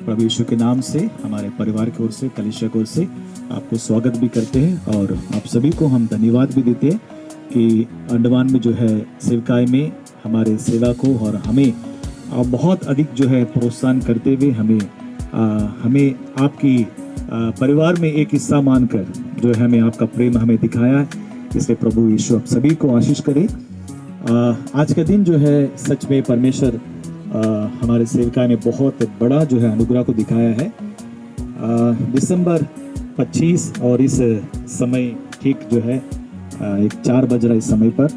प्रभु यीशु के नाम से हमारे परिवार की ओर से, कलीसिया की ओर से आपको स्वागत भी करते हैं और आप सभी को हम धन्यवाद भी देते हैं कि अंडमान में जो है सेवकाई में हमारे सेवा को और हमें बहुत अधिक जो है प्रोत्साहन करते हुए हमें आपकी परिवार में एक हिस्सा मानकर जो है हमें आपका प्रेम हमें दिखाया है। इसलिए प्रभु यीशु आप सभी को आशीष करे। आज का दिन जो है सच में परमेश्वर हमारे सेवकाई में बहुत बड़ा जो है अनुग्रह को दिखाया है। दिसंबर 25 और इस समय ठीक जो है एक 4 बज रहा इस समय पर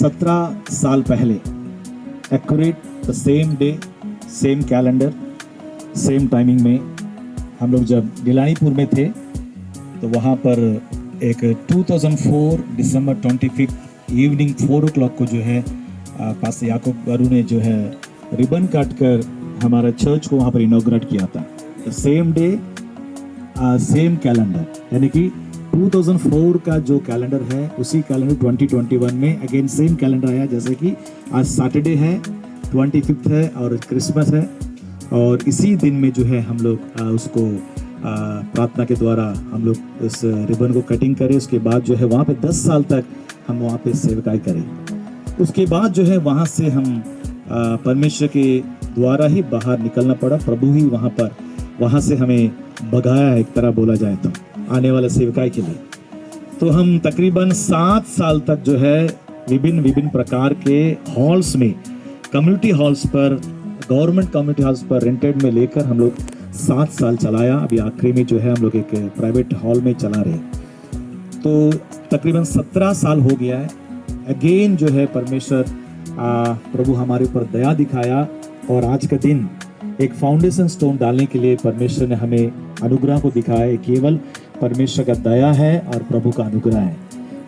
17 साल पहले accurate the same day, same calendar, same timing में हम लोग जब गिलानीपुर में थे तो वहाँ पर एक 2004 दिसंबर 25 इवनिंग 4 o'clock को जो है पास याकूब गारू ने जो है रिबन काट कर हमारा चर्च को वहाँ पर इनॉग्रेट किया था। सेम डे सेम कैलेंडर, यानी कि 2004 का जो कैलेंडर है उसी कैलेंडर 2021 में अगेन सेम कैलेंडर आया। जैसे कि आज सैटरडे है, 25 है और क्रिसमस है और इसी दिन में जो है हम लोग उसको प्रार्थना के द्वारा हम लोग उस रिबन को कटिंग करें। उसके बाद जो है वहाँ पे 10 साल तक हम वहाँ पे सेवकाई करें। उसके बाद जो है वहाँ से हम परमेश्वर के द्वारा ही बाहर निकलना पड़ा। प्रभु ही वहाँ से हमें भगाया है, एक तरह बोला जाए तो, आने वाले सेवकाई के लिए। तो हम तकरीबन 7 साल तक जो है विभिन्न प्रकार के हॉल्स में, कम्युनिटी हॉल्स पर, गवर्नमेंट कम्युनिटी हॉल्स पर रेंटेड में लेकर हम लोग 7 साल चलाया। अभी आखिरी में जो है हम लोग एक प्राइवेट हॉल में चला रहे। तो तकरीबन 17 साल हो गया है। अगेन जो है परमेश्वर प्रभु हमारे ऊपर दया दिखाया और आज का दिन एक फाउंडेशन स्टोन डालने के लिए परमेश्वर ने हमें अनुग्रह को दिखाया। केवल परमेश्वर का दया है और प्रभु का अनुग्रह है।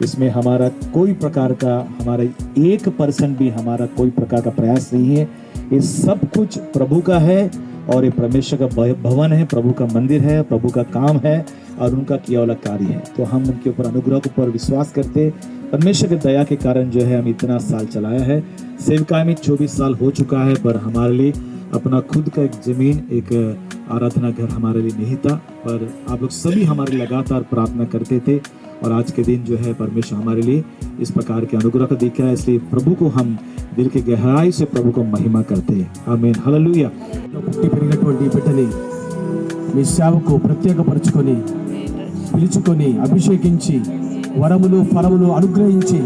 इसमें हमारा कोई प्रकार का, हमारा 1% भी हमारा कोई प्रकार का प्रयास नहीं है। ये सब कुछ प्रभु का है और ये परमेश्वर का भवन है, प्रभु का मंदिर है, प्रभु का काम है और उनका किया वाला कार्य है। तो हम उनके ऊपर अनुग्रह के ऊपर विश्वास करते, परमेश्वर की दया के कारण जो है हम इतना साल चलाया है। सेवकाई में 24 साल हो चुका है, पर हमारे लिए अपना खुद का एक जमीन, एक आराधना घर हमारे लिए नहीं था, पर आप लोग सभी हमारे लगातार प्रार्थना करते थे और आज के दिन जो है परमेश्वर हमारे लिए इस प्रकार के अनुग्रह को दिखा है। इसलिए प्रभु को हम दिल के गहराई से प्रभु को महिमा करते हैं। आमीन, हालेलुया। పుట్టి పెరిగినటువంటి బిడ్డని మీ సేవకు ప్రత్యేకపరచుకొని పిలుచుకొని అభిషేకించి వరములు ఫలములు అనుగ్రహించి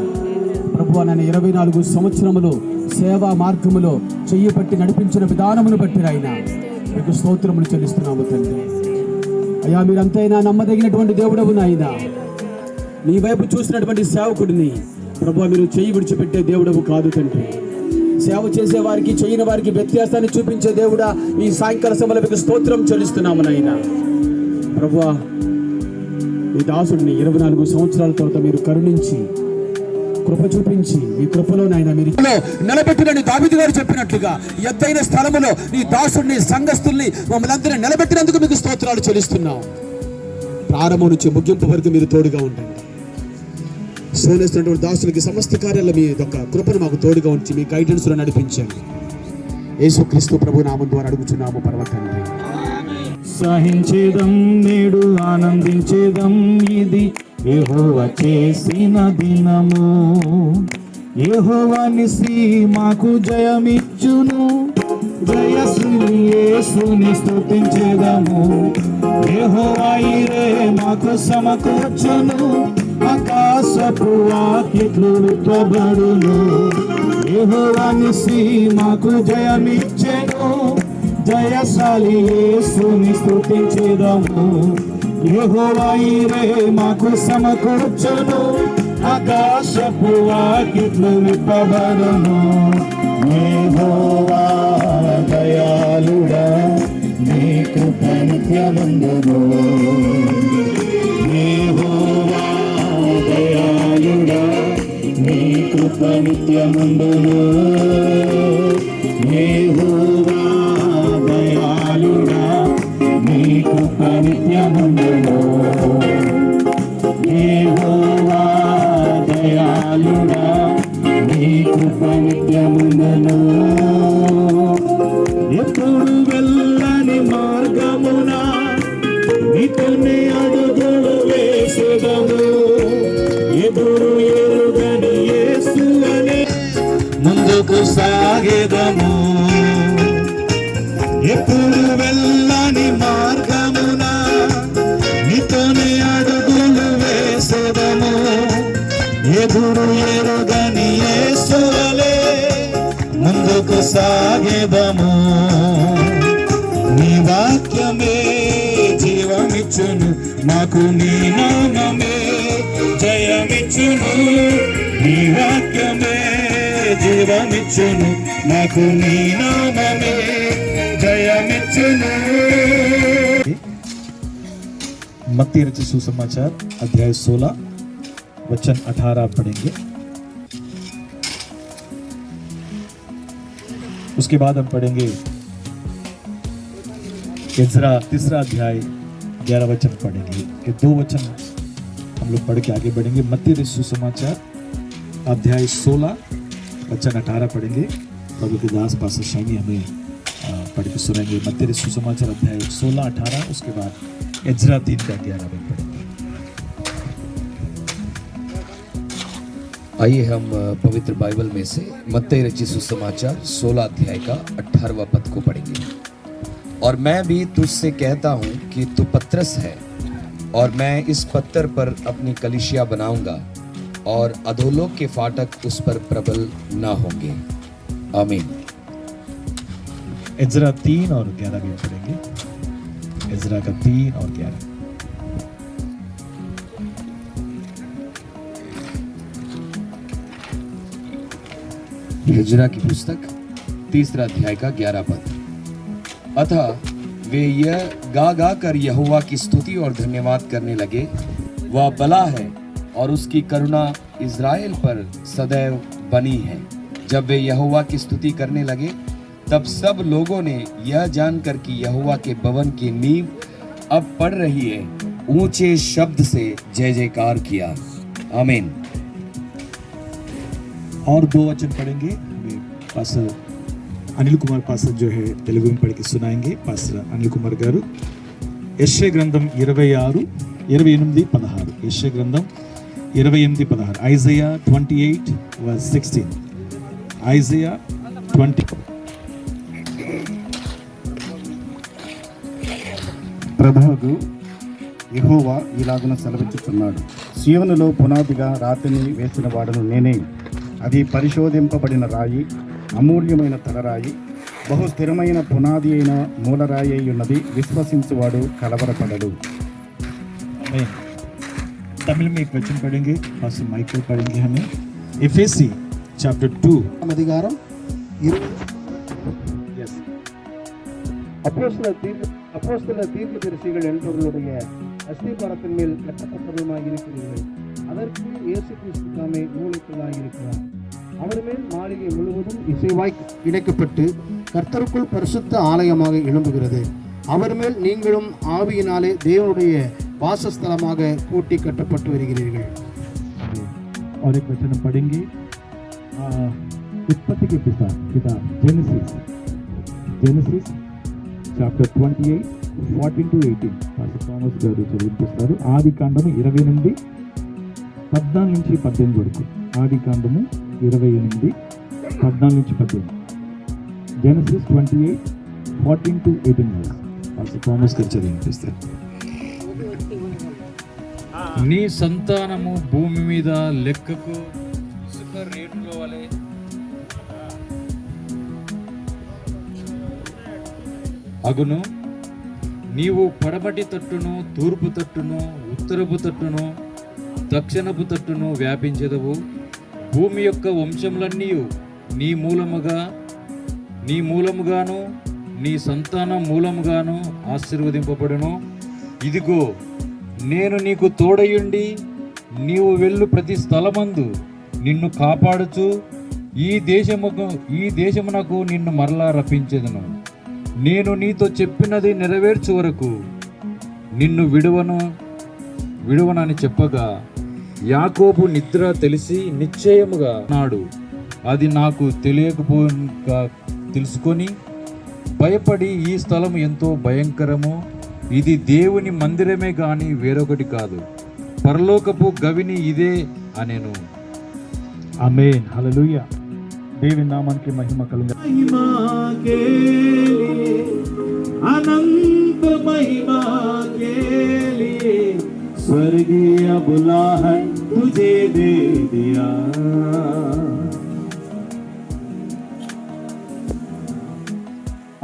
ప్రభువా నన్ను 24 సంవత్సరములు సేవా మార్గములో చెయ్యి పట్టి నడిపించిన విధానమును బట్టి ఆయన మీకు స్తోత్రములు చెల్లిస్తున్నాము తండ్రి. అయ్యా మీరంతైనా నమ్మదగినటువంటి దేవుడవు నాయనా. నీ వైపు చూసినటువంటి సేవకుడిని ప్రభువా మీరు చెయ్యి విడిచిపెట్టే దేవుడవు కాదు తండ్రి. సేవ చేసే వారికి, చేయని వారికి వ్యత్యాసాన్ని చూపించే దేవుడా, ఈ సాయంకాల సమయంలో మీకు స్తోత్రం చెల్లిస్తున్నాము నాయనా. ప్రభువా ఈ దాసుడిని 24 సంవత్సరాల తర్వాత మీరు కరుణించి కృప చూపించి మీ కృపలో నాయన మీరు నిలబెట్టినని దావీదు గారు చెప్పినట్లుగా ఎత్తైన స్థలములో నీ దాసుడిని, సంఘస్థుల్ని, మమ్మల్ని అందరినీ నిలబెట్టినందుకు మీకు స్తోత్రాలు చెల్లిస్తున్నాం. ప్రారంభం నుంచి ముగింపు వరకు మీరు తోడుగా ఉండండి. సోనేస్తున్నటువంటి దాసులకి సమస్త కార్యాల మీ యొక్క కృపను మాకు తోడుగా ఉంచి మీ గైడెన్స్ లో నడిపించండి. యేసుక్రీస్తు ప్రభు నామం ద్వారా అడుగుచున్నాము పరమ తండ్రి. సహించేదం నేడు ఆనందించేదం, ఇది యెహోవా చేసిన దినము. యెహోవా నిసి మాకు జయమిచ్చును, జయశ్రీ యేసుని స్తుతించేదము. యెహోవా ఈరే మాకు సమకూర్చును, ఆకాశపు వాకిట్లు విప్పబడును. యెహోవా నిసి మాకు జయమిచ్చెను, జయశాలి యేసుని స్తుతించేదము. యెహోవా ఈరే మాకు సమకూర్చును, ఆకాశపు వాకిట్లు విప్పబడును. యెహోవా దయాళుడా, నీ కృప నిత్యముండును. యెహోవా దయాళుడా, నీ కృప నిత్యముండును. యెహోవా దయాళుడా, నీ కృప నిత్యముండును. యెహోవా దయాళుడా, నీ కృప నిత్యముండును. ఎప్పుడు వెళ్ళని ఎప్పుడు వెళ్ళని మార్గమున నీతోనే అడుగులు వేసేదము, ఎదురు ఎరుగని యేసువలే ముందుకు సాగేదము. నీ వాక్యమే జీవమిచ్చును, మాకు నీ నామమే జయమిచ్చును. నీ వాక్యమే జీవమిచ్చును, మాకు నీ నామమే జయమిచ్చును. मत्ती रचित सुसमाचार अध्याय 16 वचन 18 पढ़ेंगे। उसके बाद हम पढ़ेंगे इज़रा 3 अध्याय 11 वचन पढ़ेंगे। ये 2 वचन हम लोग पढ़ के आगे बढ़ेंगे। मत्ती रचित सुसमाचार अध्याय 16 वचन 18 पढ़ेंगे। प्रभु के दास पास्टर शाइनी हमें पढ़ के सुनाएंगे। मत्ती रचित सुसमाचार अध्याय 16 18, उसके बाद इज़रा 3 का 11 में पढ़ेंगे। आइए हम पवित्र बाइबल में से मत्ती रचित सुसमाचार 16 अध्याय का 18वां पद को पढ़ेंगे। और मैं भी तुझसे कहता हूँ कि तू पत्रस है, और मैं इस पत्थर पर अपनी कलीसिया बनाऊंगा, और अधोलोक के फाटक उस पर प्रबल ना होंगे। आमीन। इज़रा 3 और 11 भी पढ़ेंगे। इज़रा का 3 और 11। हिजरा की पुस्तक 3 अध्याय का 11 पद। अतः वे यह गा गा कर यहोवा की स्तुति और धन्यवाद करने लगे, वह भला है और उसकी करुणा इज़राइल पर सदैव बनी है। जब वे यहोवा की स्तुति करने लगे, तब सब लोगों ने यह जानकर कि यहोवा के भवन की नींव अब पड़ रही है, ऊंचे शब्द से जय जयकार किया। आमीन। और 2 वचन पढ़ेंगे। हमें पास्टर अनिल कुमार पास्टर जो है तेलुगु में पढ़ के सुनाएंगे। पास्टर अनिल कुमार गारू यెషయా గ్రంథం 26:28-16। యెషయా గ్రంథం 28:16। ఐజయా 28:16। ఐజయా 20। ప్రభువుకు యెహోవా ఇలాగున సెలవిచ్చుచున్నాడు, సీయోనులో పునాదిగా రాతిని వేసిన వాడను నేనే. అది పరిశోధింపబడిన రాయి, అమూల్యమైన తలరాయి, బహు స్థిరమైన పునాది అయిన మూలరాయి అయి ఉన్నది. విశ్వసించువాడు కలవరపడడు। आमीन। तमिल में एक वचन पढ़ेंगे, पास्टर माइकल पढ़ेंगे हमें। एफेसी चैप्टर 2 அதிகாரம் यस। அப்போஸ்தல தீர்க்கதரிசிகள் என்பவர்களுடைய அஸ்திபாரத்தின் மேல் கட்டப்பட்டவருமாய் இருக்கிறீர்கள். அதற்கு இயேசு கிறிஸ்து தாமே மூளைக்கல்லாய் இருக்கிறார். அவர் மேல் மாளிகை முழுவதும் இசைவாய் இணைக்கப்பட்டு கர்த்தருக்குள் பரிசுத்த ஆலயமாக எழும்புகிறது. அவர் மேல் நீங்களும் ஆவியினாலே தேவனுடைய வாசஸ்தலமாக கூட்டி கட்டப்பட்டு வருகிறீர்கள்। और एक वचन हम पढ़ेंगे उत्पत्ति के किताब जेनेसिस चैप्टर 28:14-18। పాస్టర్ థామస్ గారు చదివిస్తారు। ఆది కాండము 28:14-18 వరకు। ఆది కాండము 28:14-18। జెనసిస్ 28:14-18 పాస్టర్ థామస్ గారు చదివిస్తారు। నీ సంతానము భూమి మీద లెక్కకు ఇసుక రేణుల వలె అగును. నీవు పడమటి తట్టును, తూర్పు తట్టును, ఉత్తరపు తట్టును, దక్షిణపు తట్టును వ్యాపించెదవు. భూమి యొక్క వంశములన్నీ నీ మూలముగాను నీ సంతానం మూలముగాను ఆశీర్వదింపబడును. ఇదిగో నేను నీకు తోడయుండి నీవు వెళ్ళు ప్రతి స్థలమందు నిన్ను కాపాడుచు ఈ దేశమునకు నిన్ను మరలా రప్పించెదను. నేను నీతో చెప్పినది నెరవేర్చు వరకు నిన్ను విడువనని చెప్పగా, యాకోబు నిద్ర తెలిసి నిశ్చయముగా నాడు అది నాకు తెలియకపోగా తెలుసుకొని భయపడి, ఈ స్థలం ఎంతో భయంకరము, ఇది దేవుని మందిరమే గాని వేరొకటి కాదు, పరలోకపు గవిని ఇదే అనెను. ఆమేన్, హల్లెలూయా। దేవుని నామానికి మహిమ కలుగును। बुलाहट तुझे दे दिया।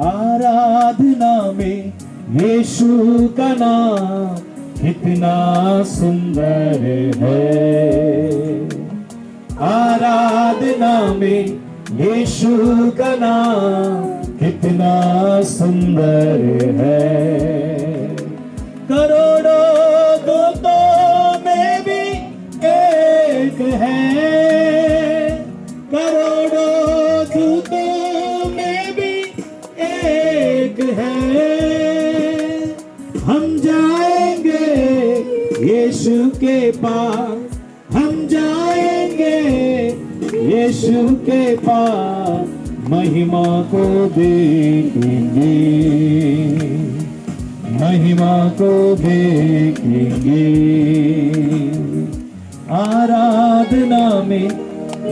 आराधना में यीशु का नाम कितना सुंदर है। आराधना में यीशु का नाम कितना सुंदर है। करोड़ों दूतों में भी एक है। करोड़ों दूतों में भी एक है। हम जाएंगे यीशु के पास, हम जाएंगे यीशु के पास, महिमा को देखेंगे, महिमा को देखेंगे। आराधना में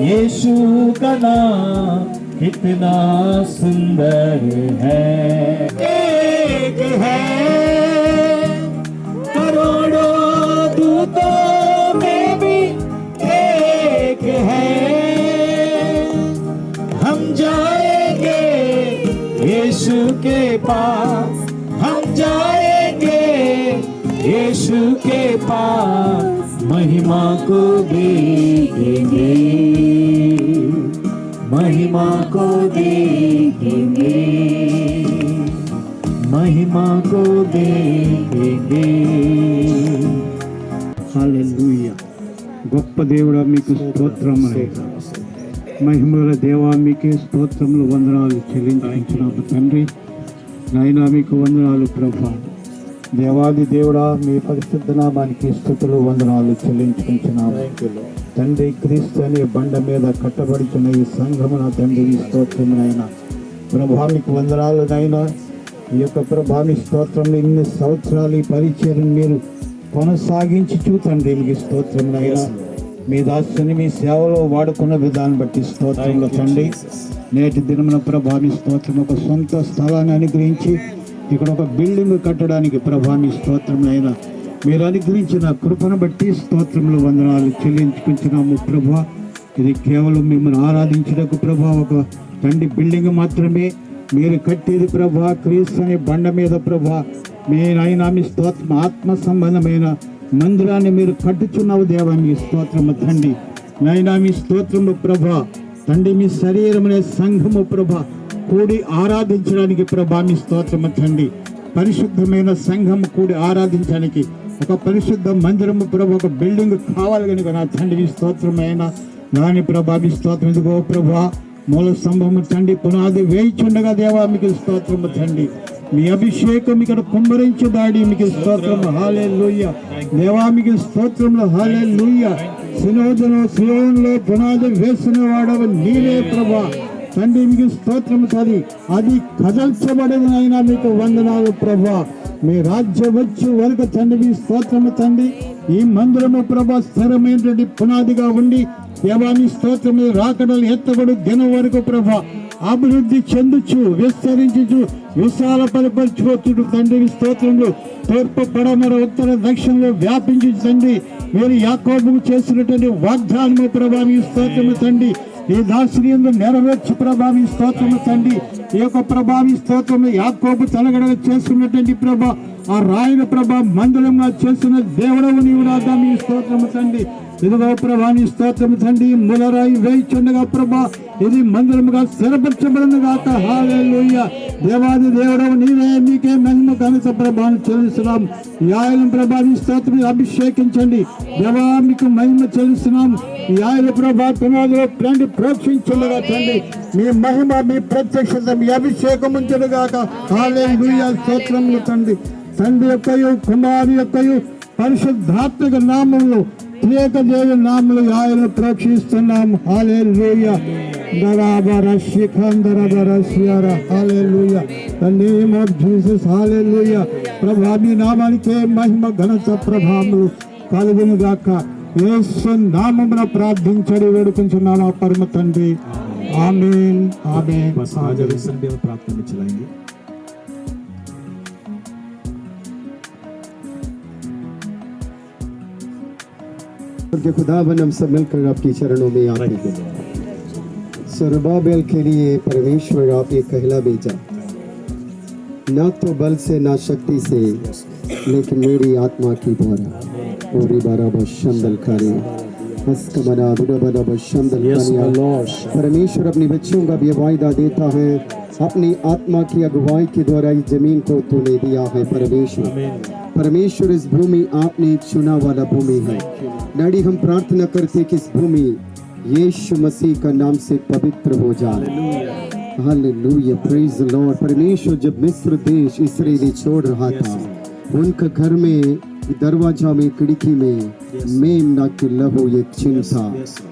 यीशु का नाम कितना सुंदर है। एक है करोड़ों दूतों में भी एक है। हम जाएंगे यीशु के पास, हम जाएंगे यीशु के पास, महिमा को देखेंगे, महिमा को देखेंगे, महिमा को देखेंगे। హల్లెలూయా. గొప్ప దేవుడా మీకు స్తోత్రములు. మహిమల దేవా మీకే స్తోత్రములు వందనాలు చెల్లించుకుంటున్నాము తండ్రి. నాయనా మీకు వందనాలు ప్రభా. దేవాది దేవుడా మీ పరిశుద్ధ నామానికి స్తుతులు వందనాలు చెల్లించుకుంటున్నాము తండ్రి. క్రీస్తు అనే బండ మీద కట్టబడుతున్న ఈ సంఘమున తండ్రి స్తోత్రమునైనా ప్రభా మీకు వందనాలు నైనా. ఈ యొక్క ప్రభా మీ స్తోత్రంలో ఇన్ని సంవత్సరాలు ఈ పరిచయం మీరు కొనసాగించు తండ్రి మీకు స్తోత్రమునైనా. మీ దాసుని మీ సేవలో వాడుకున్న విధానం బట్టి స్తోత్రంలో తండ్రి. నేటి దినమున ప్రభా మీ స్తోత్రం ఒక సొంత స్థలాన్ని అనుగ్రహించి ఇక్కడ ఒక బిల్డింగ్ కట్టడానికి ప్రభా మీ స్తోత్రమునైనా మీరు అనుగ్రహించిన కృపను బట్టి స్తోత్రములు వందనాలు చెల్లించుకుంటున్నాము ప్రభా. ఇది కేవలం మిమ్మల్ని ఆరాధించడానికి ప్రభా ఒక తండ్రి బిల్డింగ్ మాత్రమే మీరు కట్టేది ప్రభా. క్రీస్తు అనే బండ మీద ప్రభా మీ నాయనా మీ స్తోత్రం ఆత్మ సంబంధమైన మందిరాన్ని మీరు కట్టుచున్నావు దేవా మీ స్తోత్రము తండ్రి. నాయనా మీ స్తోత్రము ప్రభా తండ్రి మీ శరీరమునే సంఘము ప్రభా కూడి ఆరాధించడానికి ప్రభా మీ స్తోత్రము తండ్రి. పరిశుద్ధమైన సంఘం కూడి ఆరాధించడానికి ఒక పరిశుద్ధ మందిరము ప్రభా ఒక బిల్డింగ్ కావాలి కనుక నా తండ్రి మీ స్తోత్రమైన దాని ప్రభా మీ స్తోత్రం ఇదిగో ప్రభా మూల స్తంభము తండ్రి పునాది వేయిచుండగా దేవా మీకు స్తోత్రము తండ్రి. మీ అభిషేకం ఇక్కడ కుమ్మరించదాడి మీకు స్తోత్రము హల్లెలూయా. దేవా మీకు స్తోత్రములు హల్లెలూయా. సియోనులో పునాది వేసిన వాడవ నీవే ప్రభా తండ్రి మీకు స్తోత్రము తండ్రి. అది కదల్చబడినైనా మీకు వందనాలు ప్రభా. మీ రాజ్యం వచ్చి వరకు తండ్రి మీ స్తోత్రము తండ్రి. ఈ మందిరము ప్రభా స్థిరమైనటువంటి పునాదిగా ఉండి దేవా మీ స్తోత్రము రాకడలు ఎత్తబడు దినం వరకు ప్రభా అభివృద్ధి చెందుచు విస్తరించు విశాల పరిపరచుకోవచ్చు తండ్రి మీ స్తోత్రంలో తూర్పు పడమర ఉత్తర దక్షిణంలో వ్యాపించు తండ్రి. మీరు యాకోబుకు చేసినటువంటి వాగ్దానము ప్రభా మీ స్తోత్రము తండ్రి. ఈ దాసుని యందు నెరవేర్చు ప్రభా మీ స్తోత్రము తండ్రి. ఈ యొక్క ప్రభా మీ స్తోత్రము యాకోబు తలగడగా చేస్తున్నటువంటి ప్రభా ఆ రాయన ప్రభా మందిరంగా చేస్తున్న దేవుడవు నీవు రాదా మీ స్తోత్రము తండ్రి. ఇదిగో ప్రభా నీ స్తోత్రము తండ్రి. ములరాయి వేయిచుండగా ప్రభా ఇది మందిరముగా స్థిరపరచబడిన గాక హల్లెలూయా. దేవాది దేవుడవు నీవే మీకే మహిమ ఘనత ప్రభావం చెల్లిస్తున్నాం. ఈ ఆయన ప్రభా నీ స్తోత్రం అభిషేకించండి దేవా మీకు మహిమ చెల్లిస్తున్నాం. ఈ ఆయన ప్రభా పునాదిలో తండ్రి ప్రోక్షించుండగా తండ్రి మీ మహిమ మీ ప్రత్యక్షత మీ అభిషేకం ఉంచుడుగాక హల్లెలూయా. స్తోత్రములు తండ్రి. తండ్రి యొక్కయు కుమారు యొక్కయు పరిశుద్ధాత్మక నామములు త్రియేక దేవి నామములు ఆయన ప్రోక్షిస్తున్నాం హల్లెలూయా. హల్లెలూయా. The name of Jesus హల్లెలూయా. ప్రభా మీ నామానికే మహిమ ఘనత ప్రభావములు కలుగును గాక. యేసు నామమున ప్రార్థించడి వేడుకుంటున్నాను పరమ తండ్రి. ఆమేన్ ఆమేన్. बस आज अवसर भी हम प्रार्थना में चलाएंगे। के खुदावन हम सब मिलकर आपकी चरणों में आते हैं। सुरबाबेल के लिए परमेश्वर आपने कहला भेजा, ना तो बल से ना शक्ति से, लेकिन मेरी आत्मा की द्वारा। ओरी बारा बशंदल करे हस्कमना दुरबना बशंदल कनिया। परमेश्वर अपने बच्चों का भी वायदा देता है, अपनी आत्मा की अगुवाई के द्वारा इस जमीन को तूने दिया है। परमेश्वर इस भूमि आपने चुना वाला भूमि है। डैडी हम प्रार्थना करते कि इस भूमि यीशु मसीह का नाम से पवित्र हो जाए। Hallelujah, praise the Lord. परमेश्वर जब मिस्र देश इस्राएली छोड़ रहा था, उनका घर में दरवाजा में खिड़की में मेमना के लहू ये चिन्ह था।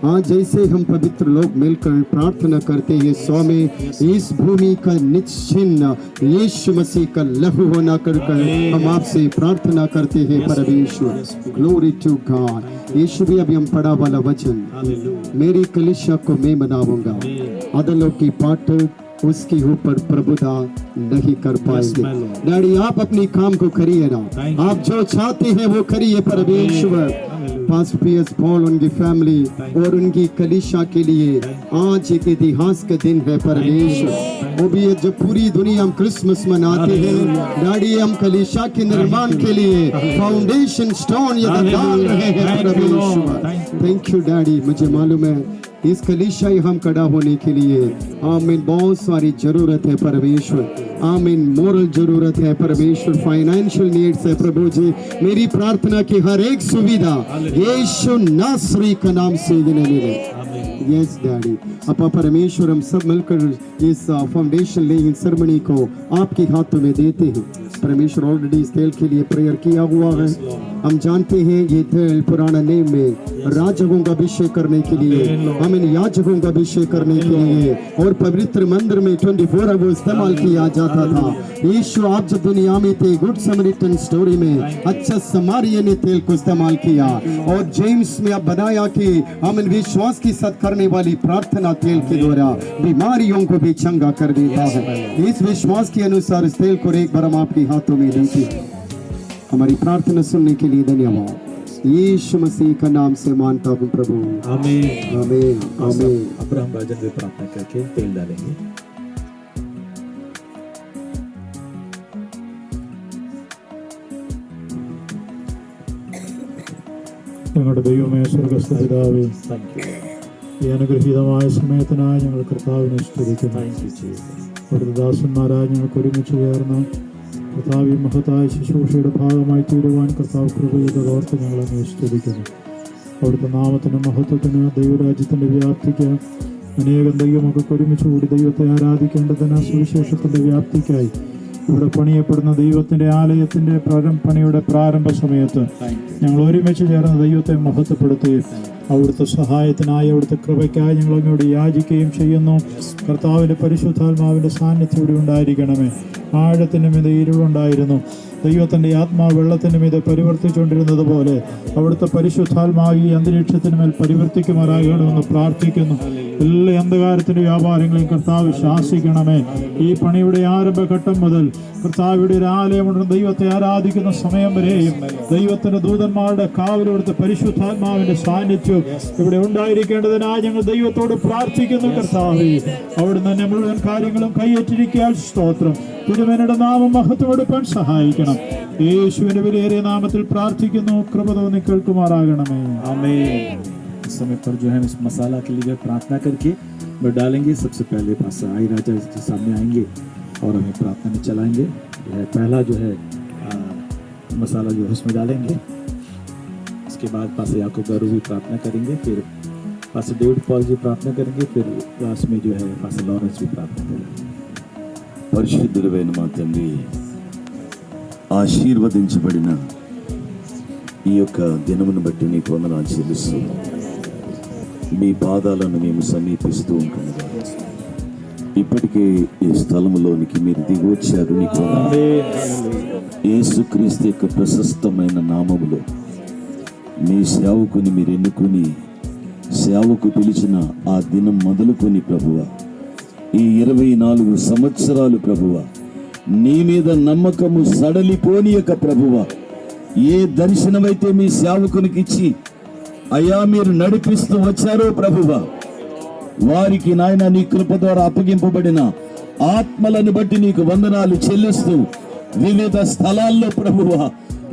आज जैसे हम पवित्र लोग मिलकर प्रार्थना करते हैं, स्वामी इस भूमि का निश्चिन्ह यीशु मसीह का लहू होना कर हम आपसे प्रार्थना करते हैं। परमेश्वर, ग्लोरी टू गॉड। यीशु भी अभी हम पढ़ा वाला वचन, मेरी कलीसिया को मैं बनाऊंगा, अदलों की पाठ उसके ऊपर प्रभुता नहीं कर पाएंगे। डैडी आप अपनी काम को करिए ना, आप जो चाहते हैं वो करिए। परमेश्वर पास्टर पीएस पॉल, उनकी फैमिली और उनकी कलीसिया के लिए आज एक इतिहास का दिन है। परमेश्वर वो भी है जब पूरी दुनिया हम क्रिसमस मनाते हैं। डैडी हम कलीसिया के निर्माण के लिए फाउंडेशन स्टोन ये डाल रहे हैं। परमेश्वर थैंक यू डैडी। मुझे मालूम है इस कलीसिया हम खड़ा होने के लिए आमीन बहुत सारी जरूरत है परमेश्वर। आमीन मोरल जरूरत है परमेश्वर, फाइनेंशियल नीड्स है प्रभु जी। मेरी प्रार्थना की हर एक सुविधा यीशु नासरी का नाम से इन्हें मिले। Yes daddy. अपा परमेश्वर हम सब मिलकर इस फाउंडेशन लेइंग सेरेमनी को आपके हाथों में देते हैं। परमेश्वर ऑलरेडी इस तेल के लिए प्रेयर किया हुआ है। हम जानते हैं ये तेल पुराना नेम में राजकों का अभिषेक करने के लिए, हम इन याजकों का अभिषेक करने के लिए और पवित्र मंदिर में 24 आवर इस्तेमाल किया जाता था। यीशु आप जब दुनिया में थे, गुड समरिटन स्टोरी में अच्छा समारिया ने तेल को इस्तेमाल किया और जेम्स में अब बनाया कि हम इन विश्वास की साथ करने वाली प्रार्थना तेल के द्वारा बीमारियों को भी चंगा कर देता है। इस विश्वास के अनुसार इस तेल को एक बार हम आपके हाथों में देते हैं। हमारी प्रार्थना सुनने के लिए धन्यवाद। यीशु मसीह का नाम से मानता हूँ प्रभु। आमीन आमीन आमीन। अब्राहम राजन में प्रार्थना करके तेल डालेंगे। ഞങ്ങളുടെ ദൈവമേ സ്വർഗ്ഗസ്ഥ പിതാവേ, ഈ അനുഗ്രഹീതമായ സമയത്തിനായി ഞങ്ങൾ കർത്താവിനെ സ്തുതിക്കുന്നു. അവിടുത്തെ ദാസന്മാരായി ഞങ്ങൾക്ക് ഒരുമിച്ച് ചേർന്ന് കർത്താവ് മഹത്തായ ശുശ്രൂഷയുടെ ഭാഗമായി തീരുവാൻ കർത്താവ് കൃപ ചെയ്തത് ഓർത്ത് ഞങ്ങളങ്ങ് സ്തുതിക്കുന്നു. അവിടുത്തെ നാമത്തിൻ്റെ മഹത്വത്തിന്, ദൈവരാജ്യത്തിൻ്റെ വ്യാപ്തിക്ക്, അനേകം ദൈവമൊക്കെ ഒരുമിച്ച് കൂടി ദൈവത്തെ ആരാധിക്കേണ്ടതിന് സുവിശേഷത്തിൻ്റെ വ്യാപ്തിക്കായി ഇവിടെ പണിയപ്പെടുന്ന ദൈവത്തിൻ്റെ ആലയത്തിൻ്റെ പണിയുടെ പ്രാരംഭ സമയത്ത് ഞങ്ങൾ ഒരുമിച്ച് ചേർന്ന് ദൈവത്തെ മഹത്വപ്പെടുത്തുകയും അവിടുത്തെ സഹായത്തിനായി അവിടുത്തെ കൃപയ്ക്കായി ഞങ്ങൾ അങ്ങോട്ട് യാചിക്കുകയും ചെയ്യുന്നു. കർത്താവിൻ്റെ പരിശുദ്ധാത്മാവിൻ്റെ സാന്നിധ്യം ഇവിടെ ഉണ്ടായിരിക്കണമേ. ആഴത്തിൻ്റെ മീതെ ഇരുളുണ്ടായിരുന്നു, ദൈവത്തിൻ്റെ ആത്മാവ് വെള്ളത്തിൻ്റെ മീതെ പരിവർത്തിച്ചുകൊണ്ടിരുന്നത് പോലെ അവിടുത്തെ പരിശുദ്ധാത്മാവ് ഈ അന്തരീക്ഷത്തിന് മേൽ പരിവർത്തിക്കുമാറാകണമെന്ന് പ്രാർത്ഥിക്കുന്നു. എല്ലാ അന്ധകാരത്തിൻ്റെ വ്യാപാരങ്ങളെയും കർത്താവ് ശാസിക്കണമേ. ഈ പണിയുടെ ആരംഭഘട്ടം മുതൽ കർത്താവിയുടെ ഒരു ആലയമുണ്ടെന്ന് ദൈവത്തെ ആരാധിക്കുന്ന സമയം വരെയും ദൈവത്തിൻ്റെ ദൂതന്മാരുടെ കാവലിവിടുത്തെ പരിശുദ്ധാത്മാവിൻ്റെ സാന്നിധ്യം ഇവിടെ ഉണ്ടായിരിക്കേണ്ടതിനായി ഞങ്ങൾ ദൈവത്തോട് പ്രാർത്ഥിക്കുന്നു. കർത്താവേ അവിടുന്ന് തന്നെ മുഴുവൻ കാര്യങ്ങളും കൈയേറ്റിരിക്കാൻ സ്തോത്രം. തിരുമേനിയുടെ നാമം മഹത്വമെടുക്കാൻ സഹായിക്കണം. യേശുവിന്റെ വിലയേറിയ നാമത്തിൽ പ്രാർത്ഥിക്കുന്നു. കൃപ തോന്നി കേൾക്കുമാറാകണമേ. आमीन। इस समय पर जो है इस मसाला के लिए प्रार्थना करके वो डालेंगे। सबसे पहले पास्टर आई राजा के सामने आएंगे और हमें प्रार्थना में चलाएंगे। पहला जो है मसाला जो है उसमें डालेंगे। इसके बाद पास्टर याकूब गारू भी प्रार्थना करेंगे, फिर पास्टर डेविड पॉल जी प्रार्थना करेंगे, फिर लास्ट में जो है पास्टर लॉरेंस भी प्रार्थना करेंगे। పరిశుద్ధుడైన మా తండ్రి, ఆశీర్వదించబడిన ఈ యొక్క దినమును బట్టి నీకు వందనాలు చెల్లిస్తూ మీ పాదాలను మేము సమీపిస్తూ ఉంటున్నాము. ఇప్పటికే ఈ స్థలములోనికి మీరు దిగి వచ్చారు. నీకు యేసుక్రీస్తు యొక్క ప్రశస్తమైన నామములో మీ సేవకుని మీరు ఎన్నుకొని సేవకు పిలిచిన ఆ దినం మొదలుకొని ప్రభువా, ఈ 24 సంవత్సరాలు ప్రభువా, నీ మీద నమ్మకము సడలిపోనియక ప్రభువా, ఏ దర్శనమైతే మీ సేవకునికి ఇచ్చి అయ్యా మీరు నడిపిస్తూ వచ్చారో ప్రభువా, వారికి నాయన నీ కృప ద్వారా అప్పగింపబడిన ఆత్మలను బట్టి నీకు వందనాలు చెల్లిస్తూ వివిధ స్థలాల్లో ప్రభువా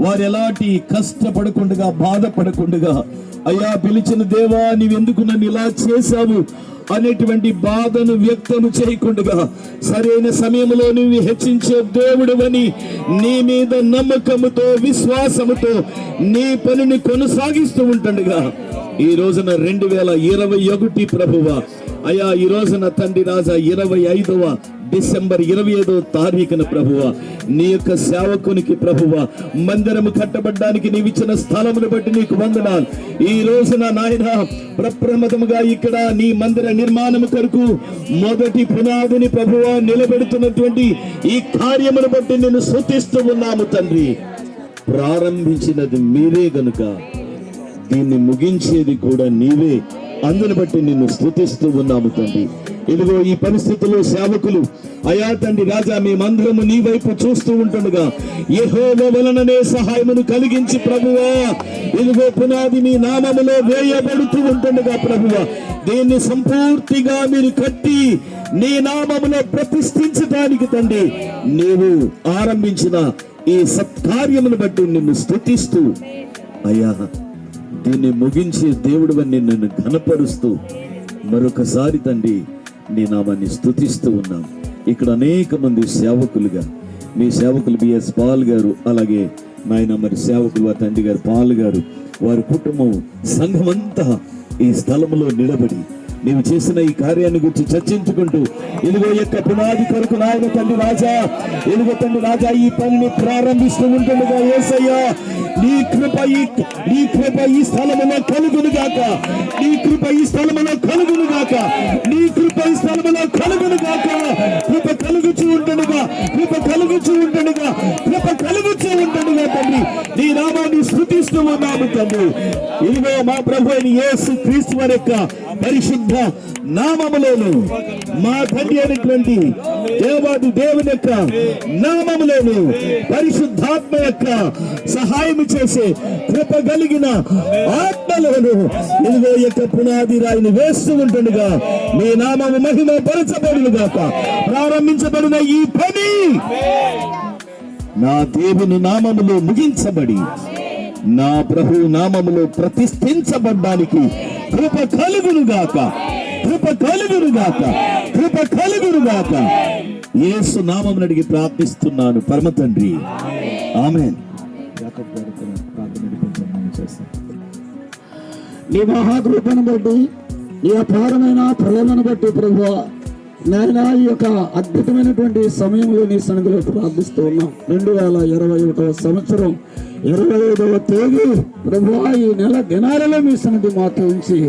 వారు ఎలాంటి కష్టపడకుండా బాధపడకుండా అయ్యా పిలిచిన దేవా నీవెందుకు నన్ను ఇలా చేశావు అనేటువంటి బాధను వ్యక్తము చేయకుండా సరైన సమయంలో నువ్వు హెచ్చించే దేవుడవని నీ మీద నమ్మకముతో విశ్వాసముతో నీ పనిని కొనసాగిస్తూ ఉంటుండగా ఈ రోజున 2021 ప్రభువా అయ్యా ఈ రోజున తండ్రి రాజా 25వ డిసెంబర్ 25వ తారీఖున ప్రభువా నీ యొక్క సేవకునికి ప్రభువా మందిరము కట్టబడ్డానికి నీవిచ్చిన స్థలమును బట్టి నీకు వందనాలు. ఈ రోజున నాయన ప్రప్రమదముగా ఇక్కడ నీ మందిర నిర్మాణము కొరకు మొదటి పునాదిని ప్రభువా నిలబెడుతున్నటువంటి ఈ కార్యమును బట్టి నేను స్తుతిస్తూ ఉన్నాము తండ్రి. ప్రారంభించినది మీరే గనుక దీన్ని ముగించేది కూడా నీవే, అందుని బట్టి నిన్ను స్తుతిస్తూ ఉన్నాము తండ్రి. ఇదిగో ఈ పరిస్థితుల్లో సేవకులు అయా తండ్రి రాజా మేమందరము నీ వైపు చూస్తూ ఉంటుండగా యెహోవా వలననే సహాయమును కలిగించి ప్రభువా ఇదిగో పునాది నీ నామములో వేయబడుతూ ఉంటుండగా ప్రభువా దీన్ని సంపూర్తిగా మీరు కట్టి నీ నామములో ప్రతిష్ఠించడానికి తండ్రి నీవు ఆరంభించిన ఈ సత్కార్యమును బట్టి నిన్ను స్తుతిస్తూ అయ్యా దీన్ని ముగించే దేవుడు అని నిన్ను ఘనపరుస్తూ మరొకసారి తండ్రి నీ నామాన్ని స్తుతిస్తూ ఉన్నాం. ఇక్కడ అనేక మంది సేవకులుగా మీ సేవకులు బిఎస్ పాల్ గారు, అలాగే నాయన మరి సేవకులు వారి తండ్రి గారు పాల్ గారు, వారి కుటుంబం సంఘమంతా ఈ స్థలంలో నిలబడి నీవు చేసిన ఈ కార్యాన్ని గురించి చర్చించుకుంటూ ఇదిగో యొక్క పునాది కొరకు నాయన తండ్రి రాజా ఇదిగో తండ్రి రాజా ఈ పనిని ప్రారంభిస్తూ ఉంటుండగా యేసయ్యా నీ కృప ఈ స్థలములో కలుగును గాక, నీ కృప ఈ స్థలములో కలుగును గాక, నీ కృప ఈ స్థలములో కలుగును గాక. కృప కలుగుచూ ఉంటుండగా తండ్రి నీ నామాన్ని స్తుతిస్తూ ఉన్నాము తండ్రి. ఇదిగో మా ప్రభు అయిన యేసు క్రీస్తు వారి యొక్క పరిశుద్ధ నామములోను మా తండ్రి అయినటువంటి దేవాది దేవుని యొక్క నామములోను పరిశుద్ధాత్మ యొక్క సహాయం చేసే కృప కలిగిన ఆత్మలోను ఇదిగో యొక్క పునాది రాయిని వేస్తూ ఉంటుండగా మీ నామము మహిమ పరచబడును గాక. ప్రారంభించబడిన ఈ పని నా దేవుని నామములో ముగించబడి నా ప్రభు నామములో ప్రతిష్ఠించబడ్డానికి కృప కలుగును గాక, కృప కలుగును గాక, కృప కలుగును గాక. యేసు నామమును అడిగి ప్రార్థిస్తున్నాను పరమ తండ్రి, ఆమేన్. నీ మహాకృపను బట్టి నీ అపారమైన ప్రేమను బట్టి ప్రభువా నాయన ఈ యొక్క అద్భుతమైనటువంటి సమయంలో నీ సన్నిధిలో ప్రార్థిస్తూ ఉన్నాం. 2021వ సంవత్సరం 25వ తేదీ ప్రభువా ఈ నెల దినాలలో మీ సన్నిధి మాతో ఉంచి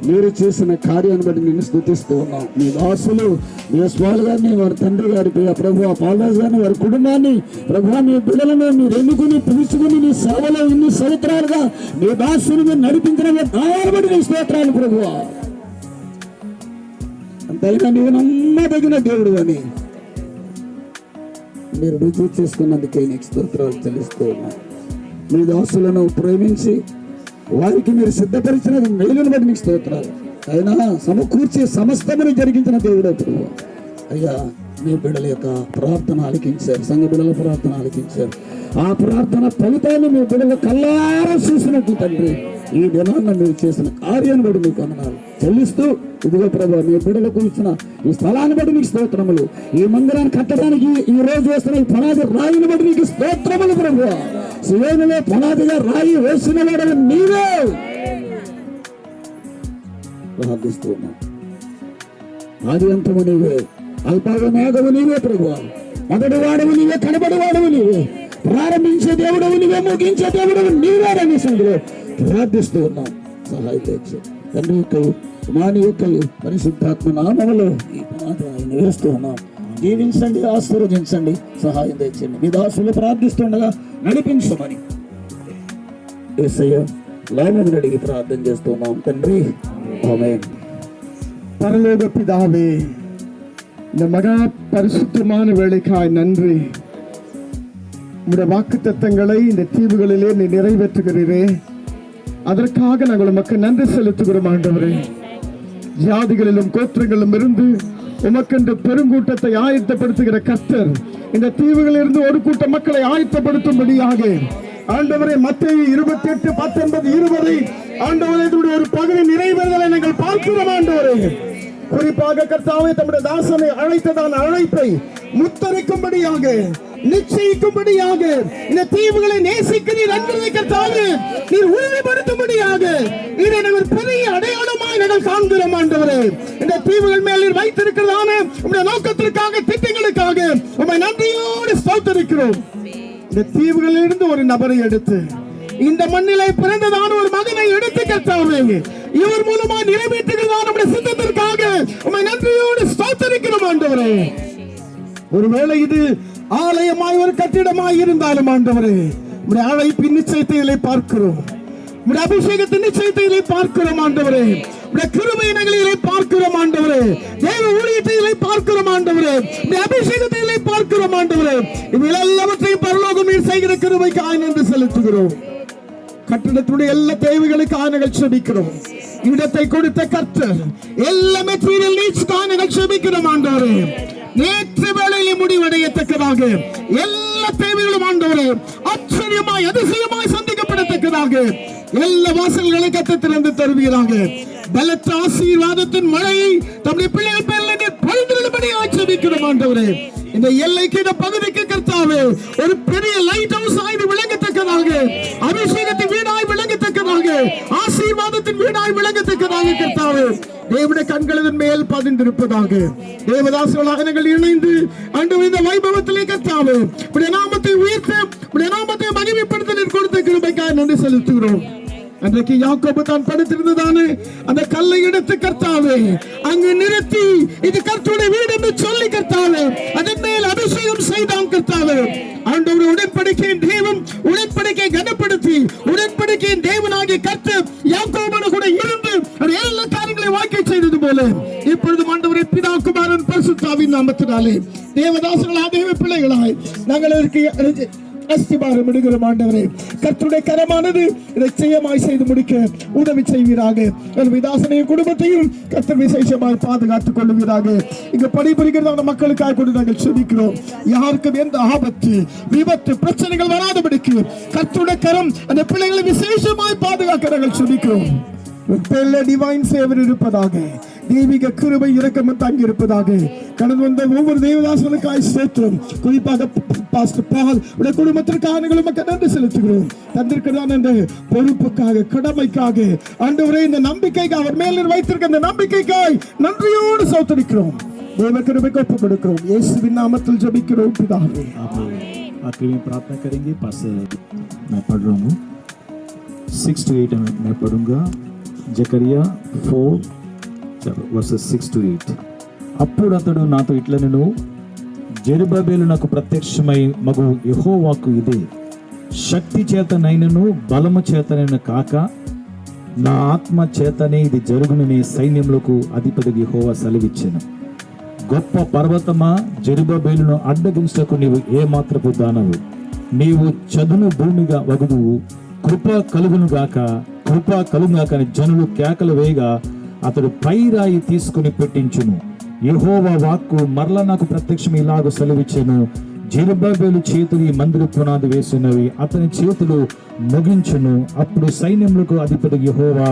మీరు చేసిన కార్యాన్ని బట్టి నేను స్తుతిస్తూ ఉన్నాం. మీ దాసులు మీ స్వామి గారిని, వారి తండ్రి గారికి ప్రభువా పాల్రాజు గారిని, వారి కుటుంబాన్ని ప్రభువా మీ బిడ్డలను మీరు ఎన్నుకుని పిలుచుకుని నీ సేవలో ఇన్ని సంవత్సరాలుగా మీ దాసులు మీరు నడిపించిన దాన్ని బట్టి నీ స్తోత్రాలు ప్రభువా. అంతైనా నీవు నమ్మదగిన దేవుడు అని మీరు రుజువు చేసుకున్నందుకే నీకు స్తోత్రాలు చెల్లిస్తూ ఉన్నా. మీ దాసులను ప్రేమించి వారికి మీరు సిద్ధపరిచినది మేలును బట్టి నీకు స్తోత్రాలు. అయినా సమకూర్చి సమస్తమును జరిగించిన దేవుడు ప్రభు. అయ్యా మీ బిడ్డల యొక్క ప్రార్థన ఆలకించారు, సంఘ బిడ్డల ప్రార్థన ఆలకించారు. ఆ ప్రార్థన ఫలితాన్ని మీ బిడ్డల కల్లారా చూసినట్టు తండ్రి ఈ దినాన్ని మీరు చేసిన కార్యాన్ని బట్టి మీకు వందనాలు చెల్లిస్తూ ఇదిగో ప్రభు మీ బిడ్డలకు ఇచ్చిన ఈ స్థలాన్ని బట్టి మీకు స్తోత్రములు. ఈ మందిరాన్ని కట్టడానికి ఈ రోజు వేస్తున్న ఈ పునాది రాయిని బట్టి నీకు స్తోత్రములు ప్రభు. శివేనులో పునాదిగా రాయి వేసిన వాడు నీవే ప్రార్థిస్తూ ఉన్నాం. ఆది అంతము నీవే, అల్పాగా మేఘము నీవే ప్రభు. మొదటి వాడవు నీవే, కనబడి వాడవు నీవే, ప్రారంభించే దేవుడవు నీవే, ముగించే దేవుడవు నీవే అనే సందులో ప్రార్థిస్తూ ఉన్నాం. సహాయం తెచ్చు తండ్రి యొక్కయు కుమారుని యొక్కయు పరిశుద్ధాత్మ నామములో ఈ పునాది ఆయన వేస్తూ ఉన్నాం. జీవించండి, ఆశీర్వదించండి, సహాయం తెచ్చండి. మీ దాసులు ప్రార్థిస్తుండగా నడిపించమని యేసయ్య నామమున అడిగి ప్రార్థన చేస్తున్నాం తండ్రి, ఆమేన్. பரலோக பிதாவே, இந்த மகா பரிசுத்தமான வேலைக்காய் நன்றி. உம்முடைய வாக்கு தத்தங்களை இந்த தீவுகளிலே நீ நிறைவேற்றுகிறீரே, அதற்காக நாங்கள் உமக்கு நன்றி செலுத்துகிறோம் ஆண்டவரே. ஜாதிகளிலும் கோத்திரங்களிலும் இருந்து உமக்கென்று பெருங்கூட்டத்தை ஆயத்தப்படுத்துகிற கர்த்தர் இந்த தீவுகளில் இருந்து ஒரு கூட்ட மக்களை ஆயத்தப்படுத்தும்படியாக ஆண்டவரே மத்தேயு 28:19-20 ஆண்டவரே ஒரு பகுதி நிறைவேறுதலை நாங்கள் பார்க்கிறோம் ஆண்டவரே. குறிப்பாக கர்த்தாவே தம்முடைய தாசனை அழைத்ததான அழைப்பை முத்தரிக்கும்படியாக நிச்சயிக்கும்படியாக இந்த தீவுகளை நேசிக்க நீர் அன்பதை கர்த்தாவே நீர் உறுதிப்படுத்தும்படியாக இதை நாங்கள் பெரிய அடையாளமாய் நாங்கள் காண்கிறோம் ஆண்டவரே. இந்த தீவுகள் மேல் நீர் வைத்திருக்கிறதான உம்முடைய நோக்கத்திற்காக திட்டங்களுக்காக உம்மை நன்றியோடு ஸ்தோத்திரிக்கிறோம். இந்த தீவுகளில் இருந்து ஒரு நபரை எடுத்து இந்த மண்ணிலே பிறந்ததான ஒரு மகனை எடுத்து கர்த்தாவே இவர் மூலமா நிறைவேற்றுகிறதான நம்முடைய சித்தத்திற்காக உம்மை நன்றியோடு ஸ்தோத்திரிக்கிறோம் ஆண்டவரே. ஒருவேளை இது ஆலயமாய் ஒரு கட்டிடமாய் இருந்தாலும் ஆண்டவரே உம்முடைய அழைப்பின் நிச்சயத்தை பார்க்கிறோம், உம்முடைய அபிஷேகத்தின் நிச்சயத்தை பார்க்கிறோம் ஆண்டவரே, உம்முடைய கிருபை நகலிலே பார்க்கிறோம் ஆண்டவரே, தேவ ஊழியத்தை பார்க்கிறோம் ஆண்டவரே, உம்முடைய அபிஷேகத்தை பார்க்கிறோம் ஆண்டவரே. இவைகள் எல்லாவற்றையும் பரலோகம் நீர் செய்கிற கிருபைக்காய் நன்றி செலுத்துகிறோம். கட்டிடத்துடைய எல்லா தேவைகளுக்காக நாங்கள் செபிக்கிறோம். இடத்தை கொடுத்த கர்த்தர் எல்லா மெட்டீரியல் நீட்ஸ்க்காக நாங்கள் செபிக்கிறோம் ஆண்டவரே. நேற்று வேளையில் முடிவடையத்தக்கதாக எல்லா தேவைகளும் ஆண்டவரே ஆச்சரியமாய் அதிசயமாய் சந்திக்கப்படத்தக்கதாக எல்லா வாசல்களை கர்த்தர் திறந்து தருவீராக. பலத்த ஆசீர்வாதத்தின் மழையை தம்முடைய பிள்ளைகள் பேரில் பொழிந்திரும்படியாய் செபிக்கிறோம் ஆண்டவரே. இந்த எல்லைக்கு இந்த பகுதிக்கு கர்த்தாவே ஒரு பெரிய லைட் ஹவுஸ் ஆகி விளங்கத்தக்கதாக, அபிஷேகத்தின் வீடாய் விளங்கத்தக்கதாக, ஆசீர்வாதத்தின் வீடாய் விளங்கத்தக்கதாக கர்த்தாவே தேவனுடைய கண்களின் மேல் பதிந்திருப்பதாக தேவதாசர்களாக நாங்கள் இணைந்து ஆண்டவரே இந்த வைபவத்திலே கர்த்தாவே உம்முடைய நாமத்தை உயர்த்த உம்முடைய நாமத்தை மகிமைப்படுத்த நீர் கொடுத்த கிருபைக்காக நன்றி செலுத்துகிறோம். அன்றைக்கு யாக்கோபு தான் படுத்திருந்ததானே அந்த கல்லை எடுத்து கர்த்தாவே அங்கு நிறுத்தி இது கர்த்தருடைய வீடு என்று சொல்லி கர்த்தாவே அதன் மேல் அபிஷேகம் செய்தான் கர்த்தாவே. ஆண்டவருடைய உடன்படிக்கையின் தேவன் உடன்படிக்கையை கனப்படுத்தி உடன்படிக்கையின் தேவனாகிய கர்த்தர் யாக்கோபோடு கூட இருந்து எல்லா காரியங்களையும் வாக்கை செய்தது போல இப்பொழுது ஆண்டவரே பிதா குமாரன் பரிசுத்த ஆவியின் நாமத்தினாலே தேவதாசர்களாக தேவ பிள்ளைகளாய் நாங்கள் அதற்கு அஸ்திபாரம் இடுகிறோம் ஆண்டவரே. கர்த்தருடைய கரமானது இதை செய்யமாய் செய்து முடிக்க உதவி செய்வீராக. விதாசனையும் குடும்பத்தையும் கர்த்தர் விசேஷமாய் பாதுகாத்துக் கொள்ளுவீராக. இங்கு பணிபுரிகிறதான மக்களுக்காக கூட நாங்கள் செபிக்கிறோம். யாருக்கும் எந்த ஆபத்து விபத்து பிரச்சனைகள் வராதபடிக்கு கர்த்தருடைய கரம் அந்த பிள்ளைகளை விசேஷமாய் பாதுகாக்க நாங்கள் செபிக்கிறோம். டிவைன் சேவர் இருப்பதாக, தெய்வீக கிருபை இரக்கமும் தங்கி இருப்பதாக. கடந்து வந்த ஒவ்வொரு தேவதாசனுக்காய் சேர்த்தோம். குறிப்பாக பாஸ்டர் பால் உடைய குடும்பத்திற்காக நன்றி செலுத்துகிறோம். தந்திருக்கிறதான இந்த பொறுப்புக்காக கடமைக்காக ஆண்டவரே இந்த நம்பிக்கைக்காக அவர் மேல் வைத்திருக்க இந்த நம்பிக்கைக்காய் நன்றியோடு சௌத்தரிக்கிறோம். தேவ கிருபைக்கு ஒப்புக் கொடுக்கிறோம். இயேசுவின் நாமத்தில் ஜெபிக்கிறோம் பிதாவே. आखिर में प्रार्थना करेंगे। पास मैं पढ़ रहा हूँ 6 to 8 मैं पढ़ूंगा। జకరియా 4:6-8 అప్పుడు అతడు నాతో ఇట్లనెను, జెరుబ్బాబెలు నాకు ప్రత్యక్షమై మగు యెహోవాకు ఇదే, శక్తి చేతనైనను బలము చేతనైన కాక నా ఆత్మ చేతనే ఇది జరుగునని సైన్యములకు అధిపతి యెహోవా సెలవిచ్చెను. గొప్ప పర్వతమా, జెరుబ్బాబెలును అడ్డగించుటకు నీవు ఏ మాత్రపు దానవు, నీవు చదును భూమిగా వగుదువు, కృప కలుగునుగాక అని జనులు కేకలు వేయగా అతడు పైరాయి తీసుకుని పెట్టించును. యెహోవా వాక్కు మరల నాకు ప్రత్యక్షం ఇలాగ సెలవిచ్చెను, జెరుబ్బాబెలు చేతులు ఈ మందిర పునాది వేసినవి, అతని చేతులు ముగించును. అప్పుడు సైన్యములకు అధిపతి యెహోవా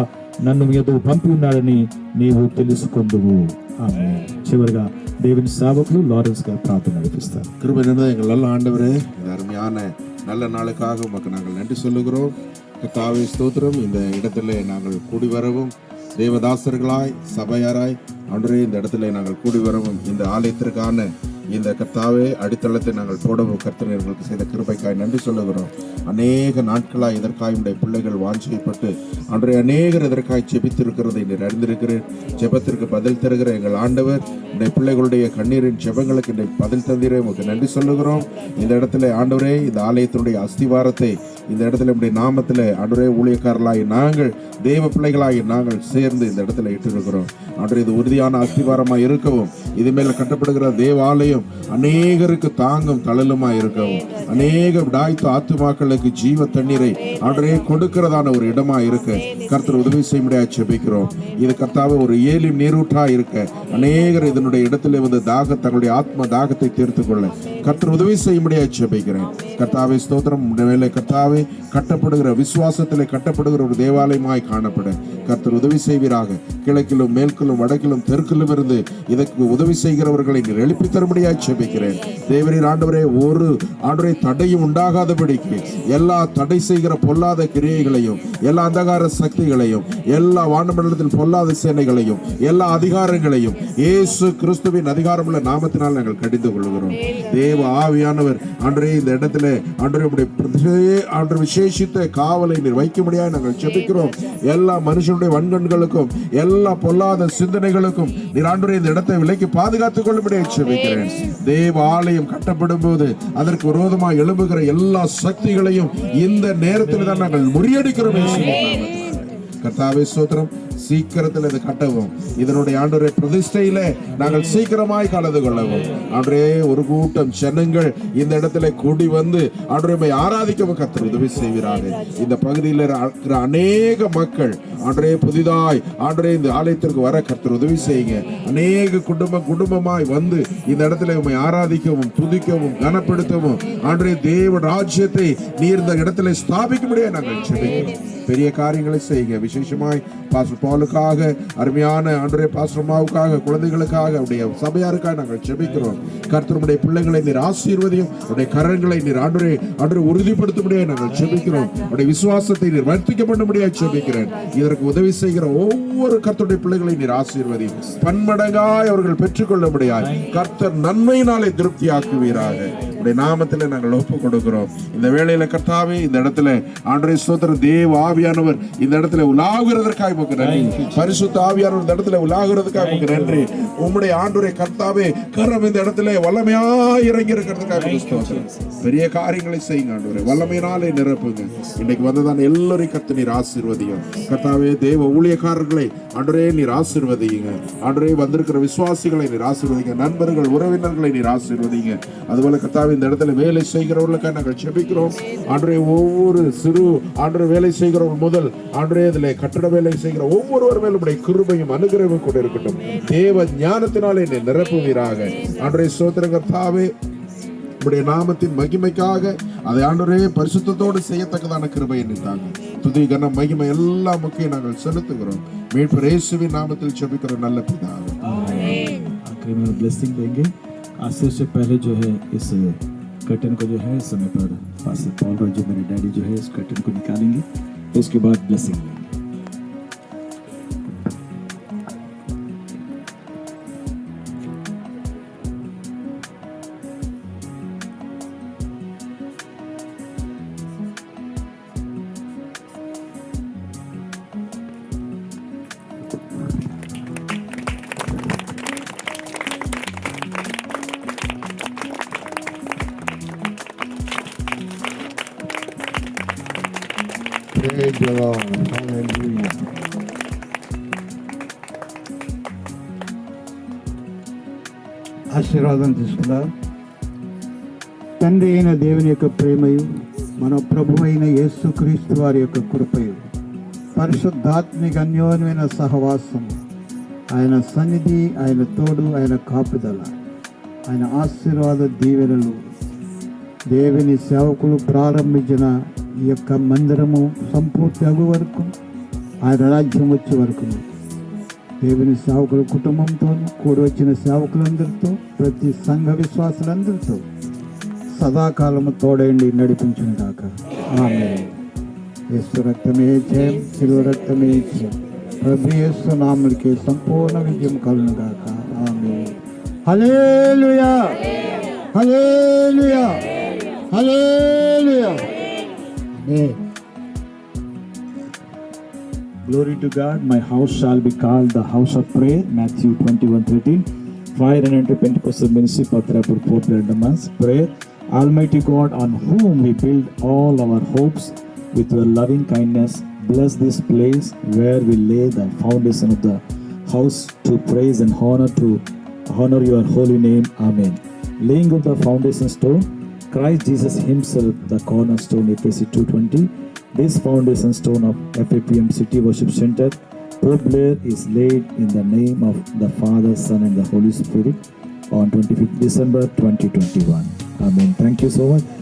నన్ను మీతో పంపి ఉన్నాడని నీవు తెలుసుకొందువు. ఆమేన్. చివరిగా దేవుని సేవకులు లారెన్స్ గారు ప్రార్థన నడిపిస్తారు. கிருபை நிறைந்த எங்கள் நல்ல ஆண்டவரே, இந்த அருமையான நல்ல நாளுக்காக உமக்கு நாங்கள் நன்றி சொல்லுகிறோம். கர்த்தாவே ஸ்தோத்திரம். இந்த இடத்துல நாங்கள் கூடி வரவும் தேவதாசர்களாய் சபையாராய் ஆண்டவரே இந்த இடத்துல நாங்கள் கூடி வரவும் இந்த ஆலயத்திற்கான இந்த கர்த்தாவே அடித்தளத்தை நாங்கள் போடவும் கர்த்தர் எங்களுக்கு செய்த கிருபைக்காய் நன்றி சொல்லுகிறோம். அநேக நாட்களாய் இதற்காய் உடைய பிள்ளைகள் வாஞ்சிக்கப்பட்டு ஆண்டவரே அநேகர் இதற்காய் ஜெபித்திருக்கிறதை நீர் அறிந்திருக்கிறேன். ஜெபத்திற்கு பதில் தருகிற எங்கள் ஆண்டவர் உடைய பிள்ளைகளுடைய கண்ணீரின் ஜெபங்களுக்கு பதில் தந்திர உங்களுக்கு நன்றி சொல்லுகிறோம். இந்த இடத்துல ஆண்டவரே இந்த ஆலயத்தினுடைய அஸ்திவாரத்தை இந்த இடத்துல இப்படி நாமத்தில் ஆண்டவரே ஊழியக்காரர்களாகி நாங்கள் தேவ பிள்ளைகளாகி நாங்கள் சேர்ந்து இந்த இடத்துல இட்டிருக்கிறோம். ஆண்டவரே இது உறுதியான அஸ்திவாரமாக இருக்கவும், இது மேல கட்டப்படுகிற தேவாலயம் அநேகருக்கு தாங்கும் தளலுமா இருக்கவும், அநேக விடாய்த்த ஆத்துமாக்களுக்கு ஜீவ தண்ணீரை ஆண்டவரே கொடுக்கிறதான ஒரு இடமா இருக்க கர்த்தர் உதவி செய்ய முடியாது ஜெபிக்கிறோம். இது கர்த்தாவே ஒரு ஏலிம் நீரூற்றா இருக்க அநேகர் இதனுடைய இடத்துல வந்து தங்களுடைய ஆத்ம தாகத்தை தீர்த்து கொள்ள கர்த்தர் உதவி செய்ய முடியாது ஜெபிக்கிறேன். கர்த்தாவே ஸ்தோத்திரம். வேலை கர்த்தாவே கட்டப்படுகிற விசுவாசத்திலே கட்டப்படுகிற ஒரு தேவாலயமாய் காணப்பட கர்த்தர் உதவி செய்வீராக. கிழக்கிலும் மேற்கிலும் வடக்கிலும் தெற்கிலும் இருந்து இதற்கு உதவி செய்கிறவர்களை நீர் எழுப்பி தரும்படியாய் ஜெபிக்கிறேன். தேவரீர் ஆண்டவரே ஒரு ஆண்டவரே தடையும் உண்டாகாதபடிக்கு எல்லா தடை செய்கிற பொல்லாத கிரியைகளையும், எல்லா அந்தகார சக்திகளையும், எல்லா வானமண்டலத்தில் பொல்லாத சேனைகளையும், எல்லா அதிகாரங்களையும் இயேசு கிறிஸ்துவின் அதிகாரமுள்ள நாமத்தினால் நாங்கள் கடிந்து கொள்கிறோம். தேவ ஆவியானவர் ஆண்டவரே இந்த இடத்துல ஆண்டவருடைய விசேஷித்த காவலை நீர் வைக்க முடியாது நாங்கள் ஜெபிக்கிறோம். எல்லா மனுஷனுடைய வன்கண்களுக்கும் எல்லா பொல்லாத சிந்தனைகளுக்கும் நீர் ஆண்டவரே இந்த இடத்தை விலைக்கு பாதுகாத்துக் கொள்ள முடியாது ஜெபிக்கிறேன். தேவ ஆலயம் கட்டப்படும் போது அதற்கு விரோதமாக எழும்புகிற எல்லா சக்திகளையும் இந்த நேரத்தில் தான் நாங்கள் முறியடிக்கிறோம். கர்த்தாவே ஸ்தோத்திரம். சீக்கிரத்தில் இது கட்டவும், இதனுடைய ஆண்டவரே பிரதிஷ்டையில நாங்கள் சீக்கிரமாய் கலந்து கொள்ளவும். ஆண்டவரே ஒரு கூட்டம் ஜனங்கள் இந்த இடத்துல கூடி வந்து ஆண்டவரை ஆராதிக்கவும் கர்த்தர் உதவி செய்வீராக. இந்த பகுதியில் இருக்கிற அநேக மக்கள் ஆண்டவரே புதிதாய் ஆண்டவரே இந்த ஆலயத்திற்கு வர கர்த்தர் உதவி செய்யுங்க. அநேக குடும்பமாய் வந்து இந்த இடத்துல உம்மை ஆராதிக்கவும், துதிக்கவும், கனப்படுத்தவும் ஆண்டவரே தேவ ராஜ்யத்தை நீர் இந்த இடத்துல ஸ்தாபிக்க முடியாது நாங்கள் ஜெபிக்கிறோம். பெரிய காரியங்களை செய்யுங்க. விசேஷமாய் பாஸ்டர் பவுலுக்காக, அருமையான ஆண்டவரே பாஸ்டர் அம்மாவுக்காக, குழந்தைகளுக்காக, அவருடைய சபையாருக்காக நாங்கள் ஜெபிக்கிறோம். கர்த்தருடைய பிள்ளைகளை நீர் ஆசீர்வதியும், அவருடைய கரங்களை நீர் ஆண்டவரே உறுதிப்படுத்த முடியாது நாங்கள் ஜெபிக்கிறோம். அவருடைய விசுவாசத்தை நீர் வர்த்திக்க பண்ண முடியாது ஜெபிக்கிறேன். இதற்கு உதவி செய்கிற ஒவ்வொரு கர்த்தருடைய பிள்ளைகளை நீர் ஆசீர்வதியும், பன்மடங்காய் அவர்கள் பெற்றுக்கொள்ள முடியாது கர்த்தர் நன்மையினாலே திருப்தியாக்குவீராக. நாமத்தில் நாங்கள் ஒப்பு கொடுக்கிறோம். இந்த வேளையில கர்த்தாவே இந்த இடத்துல ஆண்டவரே ஸ்தோத்திரம். தேவ ஆவியானவர் இந்த இடத்துல உலாவுகிறதற்காக உமக்கு நன்றி. பரிசுத்த ஆவியானவர் இந்த இடத்துல உலாவுகிறதுக்காக உமக்கு நன்றி. உம்முடைய ஆண்டவரே கர்த்தாவே கரம் இந்த இடத்துல வல்லமையாய் இறங்கி இருக்கிறதுக்காக ஸ்தோத்திரம். பெரிய காரியங்களை செய்யுங்க ஆண்டவரே, வல்லமையினாலே நிரப்புங்க. இன்னைக்கு வந்ததான எல்லோரையும் கர்த்தர் நீர் ஆசீர்வதியும். கர்த்தாவே தேவ ஊழியக்காரர்களை ஆண்டவரே நீர் ஆசீர்வதிங்க. ஆண்டவரே வந்திருக்கிற விசுவாசிகளை நீர் ஆசீர்வதிங்க. நண்பர்கள் உறவினர்களை நீர் ஆசீர்வதிங்க. அதுபோல கர்த்தாவே இந்த இடத்துல வேலை செய்கிறவர்களுக்காக நாங்கள் ஜெபிக்கிறோம். ஆண்டவரே ஒவ்வொரு சிறு ஆண்டவரே வேலை செய்கிறவர்கள் முதல் ஆண்டவரே இதிலே கட்டட வேலை செய்கிற ஒவ்வொருவர் மேலும் உடைய கிருபையும் அனுகிரகமும் கூட இருக்கட்டும். தேவ ஞானத்தினாலே என்னை நிரப்புவீராக. ஆண்டவரே ஸ்தோத்திரம் கர்த்தாவே, உடைய நாமத்தின் மகிமைக்காக அதை ஆண்டவரே பரிசுத்தத்தோடு செய்யத்தக்கதான கிருபை நின்றாங்க. துதி கனம் மகிமை எல்லாம் முக்கியம் நாங்கள் செலுத்துகிறோம். மீட்பர் இயேசுவின் நாமத்தில் ஜெபிக்கிற நல்ல பிதாவே आखिरी में ब्लेसिंग देंगे। आशीष से पहले जो है इस कर्टन को जो है समय पर पास्टर पॉल और जो मेरे डैडी जो है इस कर्टन को निकालेंगे, उसके बाद ब्लेसिंग लेंगे। Praise the Lord. Hallelujah. ఆశీర్వాదం తీసుకున్నారు. తండ్రి అయిన దేవుని యొక్క ప్రేమయు, మన ప్రభు అయిన యేసుక్రీస్తు వారి యొక్క కృపయు, పరిశుద్ధాత్మిక అన్యోన్యమైన సహవాసం, ఆయన సన్నిధి, ఆయన తోడు, ఆయన కాపుదల, ఆయన ఆశీర్వాద దీవెనలు దేవుని సేవకులు ప్రారంభించిన ఈ యొక్క మందిరము సంపూర్తి అగు వరకు, ఆయన రాజ్యం వచ్చే వరకు దేవుని సేవకుల కుటుంబంతో కూడి వచ్చిన సేవకులందరితో, ప్రతి సంఘ విశ్వాసులందరితో సదాకాలము తోడేండి నడిపించిన దాక. ఆమేన్. యేసు రక్తమే జయం, శిలువ రక్తమే జయం. ప్రభు యేసు నామమునకే సంపూర్ణ విజయం కలుగును గాక. ఆమేన్. హల్లెలూయా, హల్లెలూయా, హల్లెలూయా. ఆమేన్. Glory to God. My house shall be called the house of prayer. Matthew 21:13. Fire and enter Pentecostal ministry, Patrapur, Port Andaman. Prayer. Almighty God, on whom we build all our hopes with your loving kindness, bless this place where we lay the foundation of the house to praise and honor your holy name. Amen. Laying of the foundation stone, Christ Jesus himself, the cornerstone, Ephesians 2:20. This foundation stone of FAPM City Worship Center, Port Blair, is laid in the name of the Father, Son and the Holy Spirit on 25th December 2021. Amen. Thank you so much.